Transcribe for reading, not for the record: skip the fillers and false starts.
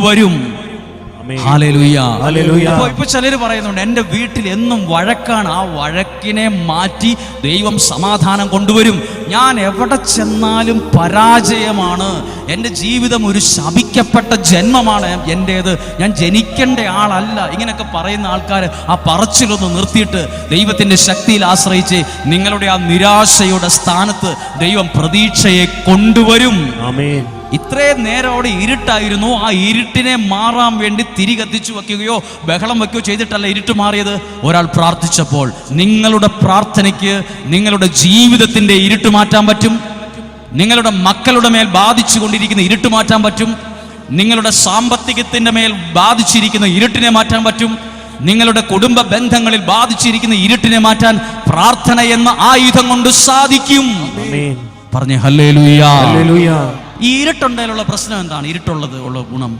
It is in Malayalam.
വരും. ഇപ്പൊ ചിലര് പറയുന്നുണ്ട് എന്റെ വീട്ടിൽ എന്നും വഴക്കാണ്, ആ വഴക്കിനെ മാറ്റി ദൈവം സമാധാനം കൊണ്ടുവരും. ഞാൻ എവിടെ ചെന്നാലും പരാജയമാണ്, എൻ്റെ ജീവിതം ഒരു ശപിക്കപ്പെട്ട ജന്മമാണ് എൻ്റേത്, ഞാൻ ജനിക്കേണ്ട ആളല്ല. ഇങ്ങനെയൊക്കെ പറയുന്ന ആൾക്കാർ ആ പറച്ചിലൊന്ന് നിർത്തിയിട്ട് ദൈവത്തിൻ്റെ ശക്തിയിൽ ആശ്രയിച്ച് നിങ്ങളുടെ ആ നിരാശയുടെ സ്ഥാനത്ത് ദൈവം പ്രതീക്ഷയെ കൊണ്ടുവരും. ആമേൻ. ഇത്രയും നേരം അവിടെ ഇരുട്ടായിരുന്നു, ആ ഇരുട്ടിനെ മാറാൻ വേണ്ടി തിരി കത്തിച്ചു വെക്കുകയോ ബഹളം വെക്കുകയോ ചെയ്തിട്ടല്ല ഇരുട്ട് മാറിയത്. ഒരാൾ പ്രാർത്ഥിച്ചപ്പോൾ നിങ്ങളുടെ പ്രാർത്ഥനയ്ക്ക് നിങ്ങളുടെ ജീവിതത്തിൻ്റെ ഇരുട്ട് മാറ്റാൻ പറ്റും, നിങ്ങളുടെ മക്കളുടെ മേൽ ബാധിച്ചു കൊണ്ടിരിക്കുന്ന ഇരുട്ട് മാറ്റാൻ പറ്റും, നിങ്ങളുടെ സാമ്പത്തികത്തിൻ്റെ മേൽ ബാധിച്ചിരിക്കുന്ന ഇരുട്ടിനെ മാറ്റാൻ പറ്റും, നിങ്ങളുടെ കുടുംബ ബന്ധങ്ങളിൽ ബാധിച്ചിരിക്കുന്ന ഇരുട്ടിനെ മാറ്റാൻ പ്രാർത്ഥന എന്ന ആയുധം കൊണ്ട് സാധിക്കും. പറഞ്ഞേ ഹല്ലേലൂയ. ഹല്ലേലൂയ. ഈ ഇരുട്ടുണ്ടതിലുള്ള പ്രശ്നം എന്താണ്? ഇരുട്ടുള്ളത് ഉള്ള ഗുണം,